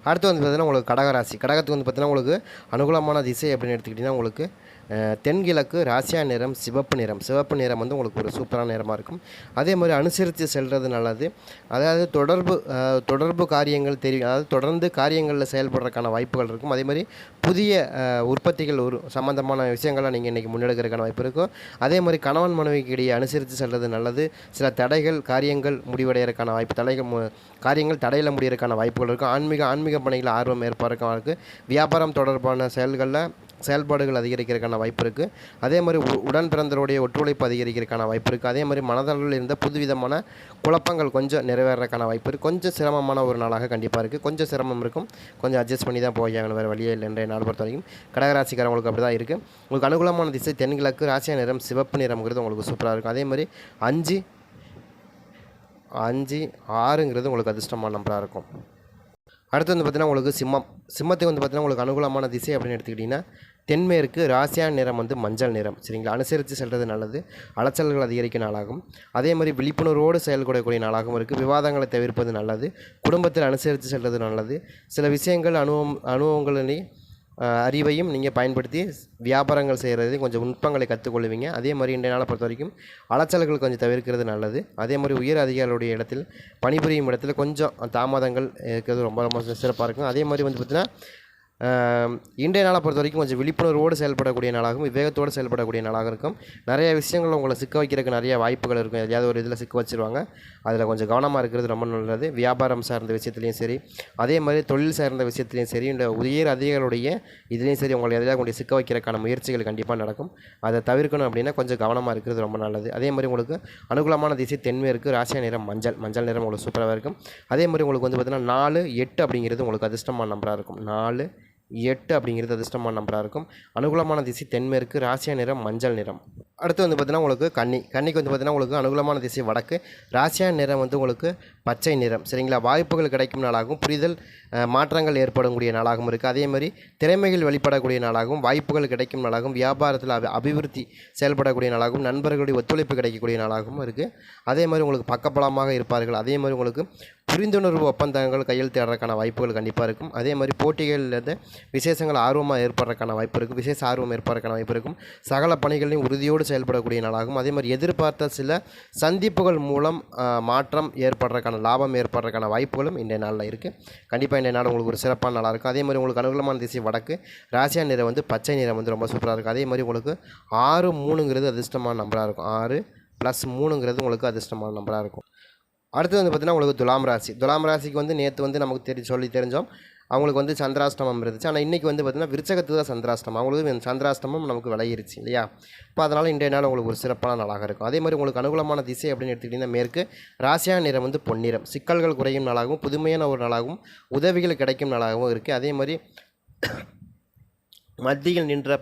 அடுத்து வந்து பார்த்தீங்கன்னா உங்களுக்கு கடகராசி. கடகத்துக்கு வந்து பார்த்தீங்கன்னா உங்களுக்கு அனுகூலமான திசை அப்படின்னு எடுத்துக்கிட்டிங்கன்னா உங்களுக்கு தென்கிழக்கு ராசியா நிறம் சிவப்பு நிறம். சிவப்பு நிறம் வந்து உங்களுக்கு ஒரு சூப்பரான நிறமாக இருக்கும். அதே மாதிரி அனுசரித்து செல்வது நல்லது. அதாவது தொடர்பு காரியங்கள் தெரியும், அதாவது தொடர்ந்து காரியங்களில் செயல்படுறதுக்கான வாய்ப்புகள் இருக்கும். அதே மாதிரி புதிய உற்பத்திகள் சம்மந்தமான விஷயங்களை நீங்கள் இன்றைக்கி முன்னெடுக்கிறதுக்கான வாய்ப்பு இருக்கும். அதே மாதிரி கணவன் மனைவிக்கு இடையே அனுசரித்து செல்வது நல்லது. சில தடைகள் காரியங்கள் முடிவடைகிறதுக்கான வாய்ப்பு, காரியங்கள் தடையில் முடிகிறதுக்கான வாய்ப்புகள் இருக்கும். ஆன்மீக பணிகளில் ஆர்வம் ஏற்படுறதுக்கான இருக்குது. வியாபாரம் தொடர்பான செயல்பாடுகள் அதிகரிக்கிறதுக்கான வாய்ப்பு இருக்குது. அதே மாதிரி உடன் பிறந்தவருடைய ஒத்துழைப்பு அதிகரிக்கிறதுக்கான வாய்ப்பு இருக்குது. அதே மாதிரி மனதளவில் இருந்த புதுவிதமான குழப்பங்கள் கொஞ்சம் நிறைவேறதுக்கான வாய்ப்பு இருக்குது. கொஞ்சம் சிரமமான ஒரு நாளாக கண்டிப்பாக இருக்குது. கொஞ்சம் சிரமம் இருக்கும், கொஞ்சம் அட்ஜஸ்ட் பண்ணி தான் போயாகணும், வேறு வழியே இல்லை. இன்றைய நாள் பொறுத்த வரைக்கும் கடகராசிக்காரங்களுக்கு அப்படி தான் இருக்குது. உங்களுக்கு அனுகூலமான திசை தென்கிழக்கு, ராசியா நிறம் சிவப்பு நிறம்ங்கிறது உங்களுக்கு சூப்பராக இருக்கும். அதே மாதிரி 5 6ங்கிறது உங்களுக்கு அதிர்ஷ்டமான நம்பராக இருக்கும். அடுத்து வந்து பார்த்திங்கன்னா உங்களுக்கு சிம்மத்துக்கு வந்து பார்த்திங்கன்னா உங்களுக்கு அனுகூலமான திசை அப்படின்னு எடுத்துக்கிட்டிங்கன்னா தென்மேற்கு, ராசியா நிறம் வந்து மஞ்சள் நிறம். சரிங்களா, அனுசரித்து செல்வது நல்லது. அலைச்சல்கள் அதிகரிக்கும் நாளாகும். அதே மாதிரி விழிப்புணர்வோடு செயல்படக்கூடிய நாளாகவும் இருக்குது. விவாதங்களை தவிர்ப்பது நல்லது. குடும்பத்தில் அனுசரித்து செல்வது நல்லது. சில விஷயங்கள் அனுபவங்களை அறிவையும் நீங்கள் பயன்படுத்தி வியாபாரங்கள் செய்கிறது கொஞ்சம் நுட்பங்களை கற்றுக்கொள்வீங்க. அதே மாதிரி இன்றைய நாளை பொறுத்த வரைக்கும் அலைச்சல்கள் கொஞ்சம் தவிர்க்கிறது நல்லது. அதே மாதிரி உயர் அதிகாரிகளுடைய இடத்தில் பணிபுரியும் இடத்துல கொஞ்சம் தாமதங்கள் இருக்கிறது ரொம்ப ரொம்ப சிறப்பாக இருக்கும். அதே மாதிரி வந்து பார்த்திங்கன்னா இன்றைய நாளை பொறுத்த வரைக்கும் கொஞ்சம் விழிப்புணர்வோடு செயல்படக்கூடிய நாளாகவும் விவேகத்தோடு செயல்படக்கூடிய நாளாக இருக்கும். நிறைய விஷயங்கள் உங்களை சிக்க வைக்கிறதுக்கு நிறைய வாய்ப்புகள் இருக்கும். எதையாவது ஒரு இதில் சிக்க வச்சுருவாங்க. அதில் கொஞ்சம் கவனமாக இருக்கிறது ரொம்ப நல்லது. வியாபாரம் சார்ந்த விஷயத்துலையும் சரி, அதே மாதிரி தொழில் சார்ந்த விஷயத்துலையும் சரி, இந்த உயர் அதிகாரிகளுடைய இதுலேயும் சரி, உங்களை எதையாவது கொண்டு சிக்க வைக்கிறதுக்கான முயற்சிகள் கண்டிப்பாக நடக்கும். அதை தவிர்க்கணும் அப்படின்னா கொஞ்சம் கவனமாக இருக்கிறது ரொம்ப நல்லது. அதே மாதிரி உங்களுக்கு அனுகூலமான திசை தென்மேற்கு, ராசியா நிறம் மஞ்சள் நிறம் உங்களுக்கு சூப்பராக இருக்கும். அதே மாதிரி உங்களுக்கு வந்து பார்த்திங்கன்னா 4 8 அப்படிங்கிறது உங்களுக்கு அதிர்ஷ்டமான நம்பராக இருக்கும். 4 8 அப்படிங்கிறது அதிர்ஷ்டமான நம்பராக இருக்கும். அனுகூலமான திசை தென்மேற்கு, ராசியா நிறம் மஞ்சள் நிறம். அடுத்து வந்து பார்த்திங்கன்னா உங்களுக்கு கன்னிக்கு வந்து பார்த்திங்கன்னா உங்களுக்கு அனுகூலமான திசை வடக்கு, ராசியா நிறம் வந்து உங்களுக்கு பச்சை நிறம். சரிங்களா, வாய்ப்புகள் கிடைக்கும் நாளாகவும் புரிதல் மாற்றங்கள் ஏற்படக்கூடிய நாளாகவும் இருக்குது. அதே மாதிரி திறமைகள் வெளிப்படக்கூடிய நாளாகவும் வாய்ப்புகள் கிடைக்கும் நாளாகவும் வியாபாரத்தில் அபிவிருத்தி செயல்படக்கூடிய நாளாகவும் நண்பர்களுடைய ஒத்துழைப்பு கிடைக்கக்கூடிய நாளாகவும் இருக்குது. அதே மாதிரி உங்களுக்கு பக்கபலமாக இருப்பார்கள். அதே மாதிரி உங்களுக்கு புரிந்துணர்வு ஒப்பந்தங்கள் கையெழுத்திடுறதுக்கான வாய்ப்புகள் கண்டிப்பாக இருக்கும். அதே மாதிரி போட்டிகளில் விசேஷங்கள் ஆர்வமாக ஏற்படுறதுக்கான வாய்ப்பு இருக்கும். விசேஷ ஆர்வம் ஏற்படுறதுக்கான வாய்ப்பு இருக்கும். சகல பணிகளையும் உறுதியோடு செயல்படக்கூடிய நாளாகும். அதே மாதிரி எதிர்பார்த்த சில சந்திப்புகள் மூலம் மாற்றம் ஏற்படுறதுக்கான லாபம் ஏற்படுறதுக்கான வாய்ப்புகளும் இன்றைய நாளில் இருக்குது. கண்டிப்பாக இன்றைய நாள் உங்களுக்கு ஒரு சிறப்பான நாளாக இருக்கும். அதே மாதிரி உங்களுக்கு அனுகூலமான திசை வடக்கு, ராசியா நிறம் வந்து பச்சை நிறம் வந்து ரொம்ப சூப்பராக இருக்கும். அதே மாதிரி உங்களுக்கு 6 3ங்கிறது அதிர்ஷ்டமான நம்பராக இருக்கும். 6 + 3ங்கிறது உங்களுக்கு அதிர்ஷ்டமான நம்பராக இருக்கும். அடுத்து வந்து பார்த்திங்கன்னா உங்களுக்கு துலாம் ராசிக்கு வந்து நேற்று வந்து நமக்கு தெரிஞ்சோம் அவங்களுக்கு வந்து சந்திராஷ்டமம் இருந்துச்சு. ஆனால் இன்றைக்கி வந்து பார்த்திங்கன்னா விருச்சகத்துக்கு தான் சந்திராஷ்டமம். அவங்களுக்கு சந்திராஷ்டமம் நமக்கு விலகிருச்சு இல்லையா. இப்போ அதனால் இன்றைய நாள் உங்களுக்கு ஒரு சிறப்பான நாளாக இருக்கும். அதே மாதிரி உங்களுக்கு அனுகூலமான திசை அப்படின்னு எடுத்துக்கிட்டிங்கன்னா மேற்கு, ராசியா நிறம் வந்து பொன்னிறம். சிக்கல்கள் குறையும் நாளாகவும் புதுமையான ஒரு நாளாகவும் உதவிகள் கிடைக்கும் நாளாகவும் இருக்குது. அதே மாதிரி பாதியில் நின்ற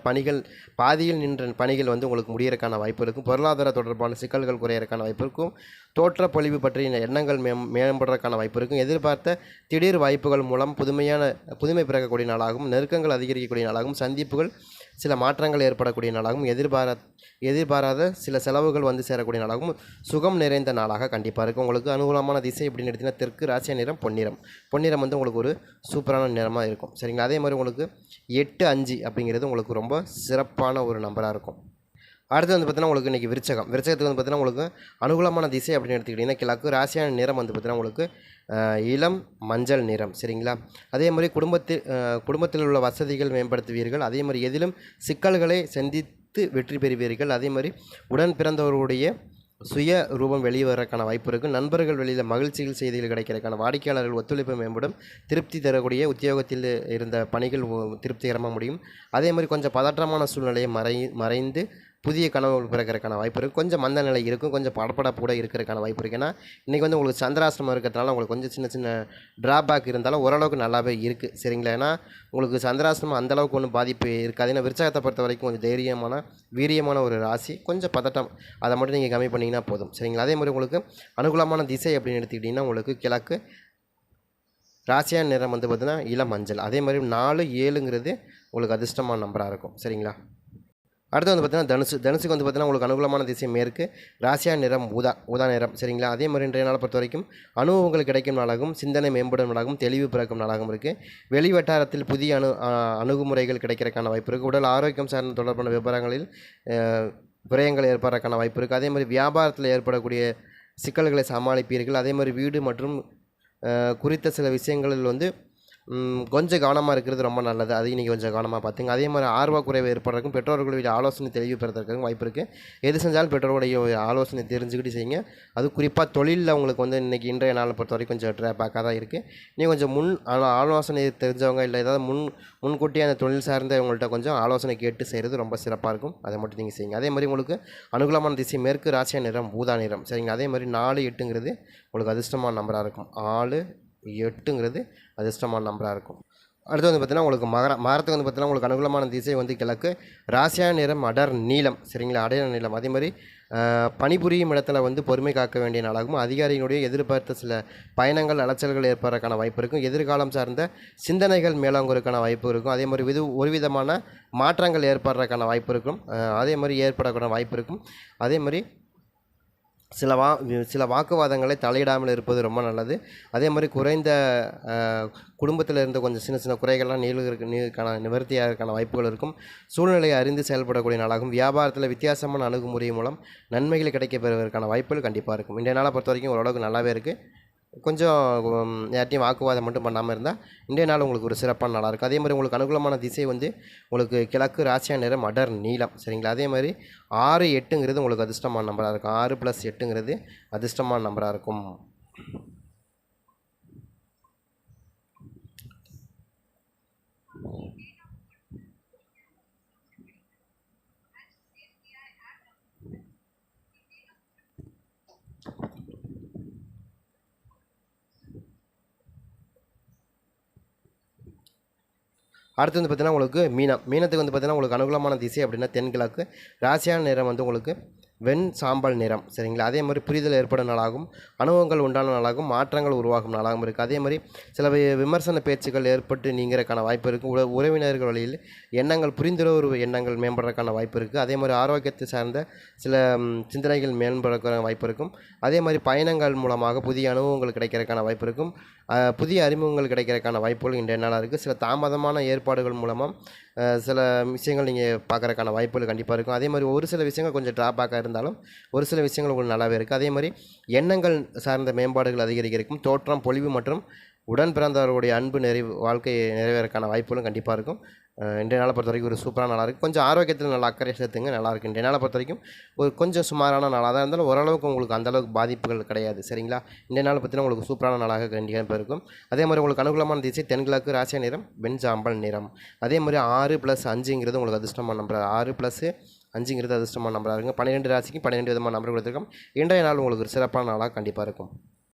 பணிகள் வந்து உங்களுக்கு முடியறதுக்கான வாய்ப்பு இருக்கும். பொருளாதார தொடர்பான சிக்கல்கள் குறையறதுக்கான வாய்ப்பு இருக்கும். தோற்ற பொலிவு பற்றிய எண்ணங்கள் மேம்படுறதுக்கான வாய்ப்பு இருக்கும். எதிர்பார்த்த திடீர் வாய்ப்புகள் மூலம் புதுமை பிறக்கக்கூடிய நாளாகவும் நெருக்கங்கள் அதிகரிக்கக்கூடிய நாளாகவும் சந்திப்புகள் சில மாற்றங்கள் ஏற்படக்கூடிய நாளாகவும் எதிர்பாராத சில செலவுகள் வந்து சேரக்கூடிய நாளாகவும் சுகம் நிறைந்த நாளாக கண்டிப்பாக இருக்கும். உங்களுக்கு அனுகூலமான திசை எப்படின்னு எடுத்திங்கன்னா தெற்கு, ராசியா நிறம் பொன்னிறம் வந்து உங்களுக்கு ஒரு சூப்பரான நிறமாக இருக்கும். சரிங்களா, அதே மாதிரி உங்களுக்கு 8 5 அப்படிங்கிறது உங்களுக்கு ரொம்ப சிறப்பான ஒரு நம்பராக இருக்கும். அடுத்து வந்து பார்த்திங்கன்னா உங்களுக்கு இன்றைக்கி விருச்சகத்துக்கு வந்து பார்த்திங்கன்னா உங்களுக்கு அனுகூலமான திசை அப்படின்னு எடுத்துக்கிட்டிங்கன்னா கிழக்கு, ராசியான நிறம் வந்து பார்த்திங்கன்னா உங்களுக்கு இளம் மஞ்சள் நிறம். சரிங்களா, அதே மாதிரி குடும்பத்தில் உள்ள வசதிகள் மேம்படுத்துவீர்கள். அதே மாதிரி எதிலும் சிக்கல்களை சந்தித்து வெற்றி பெறுவீர்கள். அதே மாதிரி உடன் பிறந்தவர்களுடைய சுய ரூபம் வெளியே வரக்கான வாய்ப்பு இருக்குது. நண்பர்கள் வெளியில் மகிழ்ச்சிகள் செய்திகள் கிடைக்கிறதுக்கான வாடிக்கையாளர்கள் ஒத்துழைப்பு மேம்படும். திருப்தி தரக்கூடிய உத்தியோகத்தில் இருந்த பணிகள் திருப்திகரமாக முடியும். அதே மாதிரி கொஞ்சம் பதற்றமான சூழ்நிலையை மறைந்து புதிய கனவுகள் பிறக்கிறதுக்கான வாய்ப்பு இருக்குது. கொஞ்சம் மந்த நிலை இருக்கும், கொஞ்சம் படப்படப்பு கூட இருக்கிறதுக்கான வாய்ப்பு இருக்குது. ஏன்னா இன்றைக்கி வந்து உங்களுக்கு சந்திராஷ்டமம் இருக்கிறதுனால உங்களுக்கு கொஞ்சம் சின்ன ட்ராபேக் இருந்தாலும் ஓரளவுக்கு நல்லாவே இருக்குது. சரிங்களா, ஏன்னா உங்களுக்கு சந்திராஷ்டமம் அந்தளவுக்கு ஒன்றும் பாதிப்பு இருக்காது. ஏன்னா விருச்சகத்தை பொறுத்த வரைக்கும் கொஞ்சம் வீரியமான ஒரு ராசி. கொஞ்சம் பதட்டம் அதை மட்டும் நீங்கள் கம்மி பண்ணிங்கன்னா போதும். சரிங்களா, அதே மாதிரி உங்களுக்கு அனுகூலமான திசை அப்படின்னு எடுத்துக்கிட்டிங்கன்னா உங்களுக்கு கிழக்கு, ராசியா நிறம் வந்து பார்த்திங்கன்னா இளம் மஞ்சள். அதே மாதிரி 4 7ங்கிறது உங்களுக்கு அதிர்ஷ்டமான நம்பராக இருக்கும். சரிங்களா. அடுத்து வந்து பார்த்தீங்கன்னா தனுசுக்கு வந்து பார்த்தீங்கன்னா உங்களுக்கு அனுகூலமான திசை மேற்கு, ராசியா நிறம் ஊதா நிறம். சரிங்களா? அதே மாதிரி இன்றைய நாளை பொறுத்த வரைக்கும் அனுபவங்கள் கிடைக்கும் நாளாகவும், சிந்தனை மேம்படும் நாளாகவும், தெளிவு பிறக்கும் நாளாகவும் இருக்குது. வெளி வட்டாரத்தில் புதிய அணுகுமுறைகள் கிடைக்கிறதுக்கான வாய்ப்பு இருக்குது. உடல் ஆரோக்கியம் சார்ந்த தொடர்பான விவரங்களில் விரயங்கள் ஏற்படுறதுக்கான வாய்ப்பு இருக்குது. அதே மாதிரி வியாபாரத்தில் ஏற்படக்கூடிய சிக்கல்களை சமாளிப்பீர்கள். அதே மாதிரி வீடு மற்றும் குறித்த சில விஷயங்களில் வந்து கொஞ்சம் கவனமாக இருக்கிறது ரொம்ப நல்லது. அதையும் நீங்கள் கொஞ்சம் கவனமாக பார்த்துங்க. அதே மாதிரி ஆர்வக்குறைவு ஏற்படுறதுக்கும் பெற்றோர்களுடைய ஆலோசனை தெளிவு பெறதுக்கும் வாய்ப்பு இருக்குது. எது செஞ்சாலும் பெற்றோருடைய ஆலோசனை தெரிஞ்சுக்கிட்டு செய்யுங்க. அது குறிப்பாக தொழிலில் உங்களுக்கு வந்து இன்றைய நாளை பொறுத்த வரைக்கும் கொஞ்சம் ட்ராபேக்காக தான் இருக்குது. நீங்கள் கொஞ்சம் ஆலோசனை தெரிஞ்சவங்க இல்லை ஏதாவது முன்கூட்டியே அந்த தொழில் சார்ந்த உங்கள்கிட்ட கொஞ்சம் ஆலோசனை கேட்டு செய்கிறது ரொம்ப சிறப்பாக இருக்கும். அதை மட்டும் நீங்கள் செய்யுங்க. அதே மாதிரி உங்களுக்கு அனுகூலமான திசை மேற்கு, ராசியா நிறம் ஊதா நிறம். சரிங்க? அதே மாதிரி 4, 8ங்கிறது உங்களுக்கு அதிர்ஷ்டமான நம்பராக இருக்கும். 4, 8ங்கிறது அதிர்ஷ்டமான நம்பராக இருக்கும். அடுத்து வந்து பார்த்தீங்கன்னா உங்களுக்கு மகரத்துக்கு வந்து பார்த்தீங்கன்னா உங்களுக்கு அனுகூலமான திசை வந்து கிழக்கு, ராசியா நிறம் அடர் நீலம். சரிங்களா? அடர் நீலம். அதே மாதிரி பணிபுரியும் இடத்துல வந்து பொறுமை காக்க வேண்டிய நாளாகவும், அதிகாரியினுடைய எதிர்பார்த்த சில பயணங்கள் அலைச்சல்கள் ஏற்படுறதுக்கான வாய்ப்பு இருக்கும். எதிர்காலம் சார்ந்த சிந்தனைகள் மேலோங்குறதுக்கான வாய்ப்பு இருக்கும். அதே மாதிரி ஒரு விதமான மாற்றங்கள் ஏற்படுறதுக்கான வாய்ப்பு இருக்கும். அதே மாதிரி ஏற்படக்கூடிய வாய்ப்பு இருக்கும். அதே மாதிரி சில வாக்குவாதங்களை தலையிடாமல் இருப்பது ரொம்ப நல்லது. அதே மாதிரி குறைந்த குடும்பத்தில் இருந்த கொஞ்சம் சின்ன குறைகள்லாம் நிவர்த்தியாகிறதுக்கான வாய்ப்புகள் இருக்கும். சூழ்நிலையை அறிந்து செயல்படக்கூடிய நாளாகும். வியாபாரத்தில் வித்தியாசமான அணுகுமுறை மூலம் நன்மைகள் கிடைக்கப்பெறுவதற்கான வாய்ப்புகள் கண்டிப்பாக இருக்கும். இன்றைய நாளை பொறுத்த வரைக்கும் ஓரளவுக்கு நல்லாவே இருக்குது. கொஞ்சம் யார்ட்டையும் வாக்குவாதம் மட்டும் பண்ணாமல் இருந்தால் இன்றைய நாள் உங்களுக்கு ஒரு சிறப்பான நாளாக இருக்கும். அதே மாதிரி உங்களுக்கு அனுகூலமான திசை வந்து உங்களுக்கு கிழக்கு, ராசியா நிறம் அடர் நீலம். சரிங்களா? அதே மாதிரி 6, 8ங்கிறது உங்களுக்கு அதிர்ஷ்டமான நம்பராக இருக்கும். 6 + 8ங்கிறது அதிர்ஷ்டமான நம்பராக இருக்கும். அடுத்து வந்து பார்த்தீங்கன்னா உங்களுக்கு மீனத்துக்கு வந்து பார்த்தீங்கன்னா உங்களுக்கு அனுகூலமான திசை அப்படின்னா தென்கிழக்கு, ராசியான நிறம் வந்து உங்களுக்கு வெண் சாம்பல் நிறம். சரிங்களா? அதே மாதிரி புரிதல் ஏற்படும் நாளாகும், அனுபவங்கள் உண்டான நாளாகும், மாற்றங்கள் உருவாகும் நாளாகவும் இருக்குது. அதே மாதிரி சில விமர்சன பேச்சுக்கள் ஏற்பட்டு நீங்கிறதுக்கான வாய்ப்பு இருக்குது. உறவினர்கள் வழியில் புரிந்துணர்வு எண்ணங்கள் மேம்படுறதுக்கான வாய்ப்பு இருக்குது. அதே மாதிரி ஆரோக்கியத்தை சார்ந்த சில சிந்தனைகள் மேம்படுறதுக்கான வாய்ப்பு இருக்கும். அதே மாதிரி பயணங்கள் மூலமாக புதிய அனுபவங்கள் கிடைக்கிறதுக்கான வாய்ப்பு இருக்கும். புதிய அறிமுகங்கள் கிடைக்கிறதுக்கான வாய்ப்புகள் இன்றைய நாளாக இருக்குது. சில தாமதமான ஏற்பாடுகள் மூலமாக சில விஷயங்கள் நீங்கள் பார்க்குறதுக்கான வாய்ப்புகள் கண்டிப்பாக இருக்கும். அதே மாதிரி ஒரு சில விஷயங்கள் கொஞ்சம் ட்ராபேக்காக இருந்தாலும் ஒரு சில விஷயங்கள் உங்களுக்கு நல்லாவே இருக்குது. அதே மாதிரி எண்ணங்கள் சார்ந்த மேம்பாடுகள் அதிகரிக்கும். தோற்றம், பொலிவு மற்றும் உடன் பிறந்தவர்களுடைய அன்பு வாழ்க்கை நிறைவேறக்கான வாய்ப்புகளும் கண்டிப்பாக இருக்கும். இன்றைய நாளை பொறுத்த வரைக்கும் ஒரு சூப்பரான நாளாக இருக்குது. கொஞ்சம் ஆரோக்கியத்தில் நல்லா அக்கறை சேர்த்துங்க, நல்லாயிருக்கு. இன்றைய நாளை பொறுத்த வரைக்கும் ஒரு கொஞ்சம் சுமாரான நாளாக தான் இருந்தாலும் ஓரளவுக்கு உங்களுக்கு அந்தளவுக்கு பாதிப்புகள் கிடையாது. சரிங்களா? இன்றைய நாளை பற்றினா உங்களுக்கு சூப்பரான நாளாக கண்டிப்பாக இருக்கும். அதே மாதிரி உங்களுக்கு அனுகூலமான திசை தென்கிழக்கு, ராசியா நிறம் வெண் சாம்பல் நிறம். அதே மாதிரி 6 + 5ங்கிறது உங்களுக்கு அதிர்ஷ்டமான நம்பர். 6 + 5ங்கிறது அதிர்ஷ்டமான நம்பராக இருக்கும். 12 ராசிக்கு 12 விதமான நம்பர் கொடுத்துருக்கோம். இன்றைய நாள் உங்களுக்கு ஒரு சிறப்பான நாளாக கண்டிப்பாக இருக்கும்.